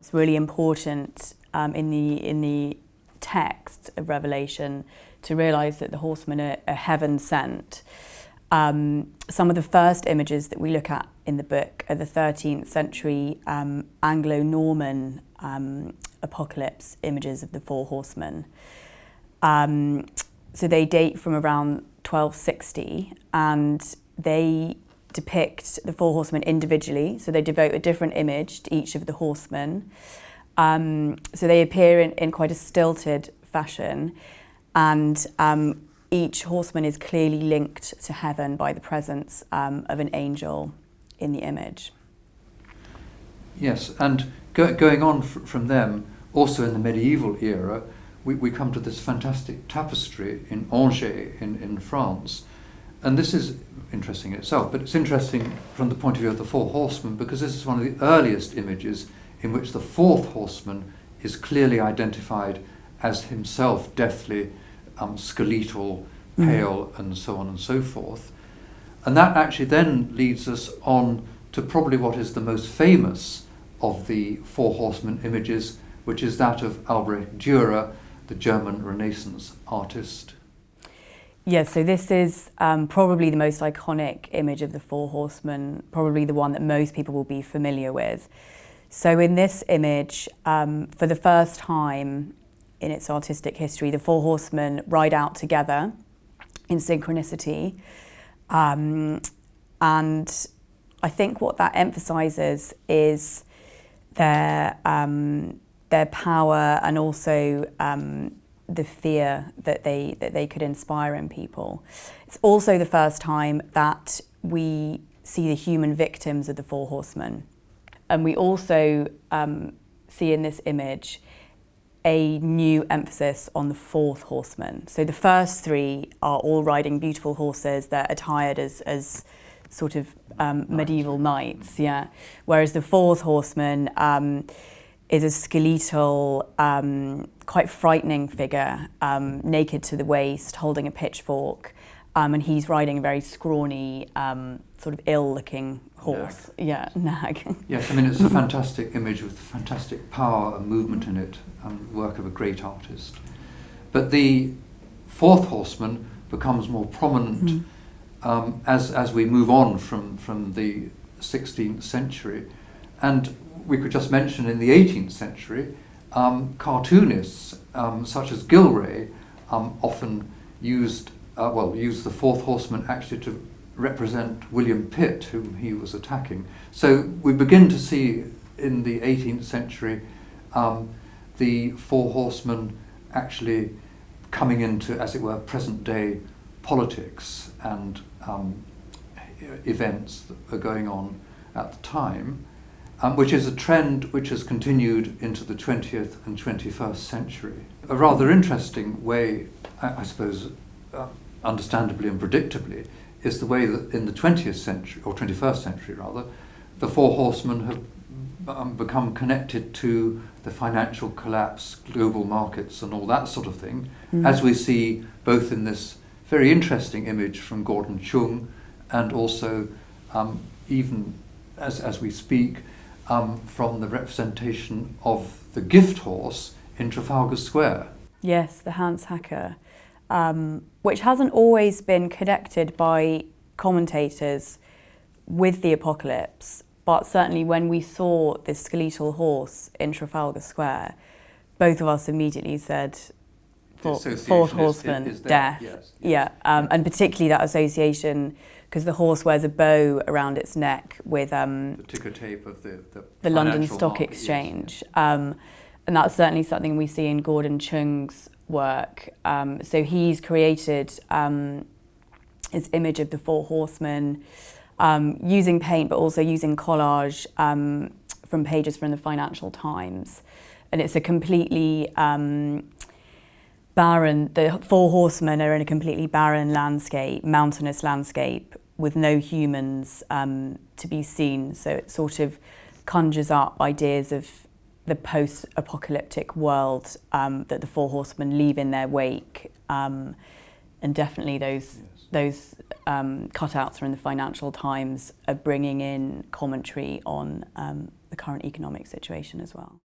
It's really important in the text of Revelation to realise that the horsemen are heaven sent. Some of the first images that we look at in the book are the 13th century Anglo-Norman apocalypse images of the Four Horsemen. So they date from around 1260, and they depict the Four Horsemen individually. So they devote a different image to each of the horsemen. So they appear in quite a stilted fashion, and each horseman is clearly linked to heaven by the presence of an angel in the image. Yes, and going on from them, also in the medieval era, we come to this fantastic tapestry in Angers in France. And this is interesting in itself, but it's interesting from the point of view of the Four Horsemen, because this is one of the earliest images in which the fourth horseman is clearly identified as himself deathly, skeletal, pale, and so on and so forth. And that actually then leads us on to probably what is the most famous of the Four Horsemen images, which is that of Albrecht Durer, the German Renaissance artist. Yes, so this is probably the most iconic image of the Four Horsemen, probably the one that most people will be familiar with. So in this image, for the first time in its artistic history, the Four Horsemen ride out together in synchronicity. And I think what that emphasises is their power, and also the fear that they could inspire in people. It's also the first time that we see the human victims of the Four Horsemen. And we also see in this image a new emphasis on the fourth horseman. So the first three are all riding beautiful horses. They're attired as sort of medieval knights, yeah. Whereas the fourth horseman is a skeletal, quite frightening figure, naked to the waist, holding a pitchfork, and he's riding a very scrawny, sort of ill-looking horse. Nag. Yeah, nag. Yes, I mean, it's a fantastic image with fantastic power and movement in it, work of a great artist. But the fourth horseman becomes more prominent as we move on from the 16th century. And we could just mention in the 18th century, cartoonists such as Gilray often used the fourth horseman actually to represent William Pitt, whom he was attacking. So we begin to see in the 18th century the Four Horsemen actually coming into, as it were, present day politics and events that are going on at the time, which is a trend which has continued into the 20th and 21st century. A rather interesting way, I suppose, understandably and predictably, is the way that in the 20th century, or 21st century rather, the Four Horsemen have become connected to the financial collapse, global markets and all that sort of thing, as we see both in this very interesting image from Gordon Chung, and also even as we speak, from the representation of the gift horse in Trafalgar Square. Yes, the Hans Hacker, which hasn't always been connected by commentators with the apocalypse, but certainly when we saw this skeletal horse in Trafalgar Square, both of us immediately said, Fourth Horseman, is death. Yes. Yeah, and particularly that association, because the horse wears a bow around its neck with the ticker tape of the London Stock Exchange. Yes. And that's certainly something we see in Gordon Chung's work. So he's created his image of the Four Horsemen using paint, but also using collage from pages from the Financial Times. And it's a completely barren, the Four Horsemen are in a completely barren landscape, mountainous landscape, with no humans to be seen. So it sort of conjures up ideas of the post-apocalyptic world that the Four Horsemen leave in their wake. And definitely those cutouts from the Financial Times are bringing in commentary on the current economic situation as well.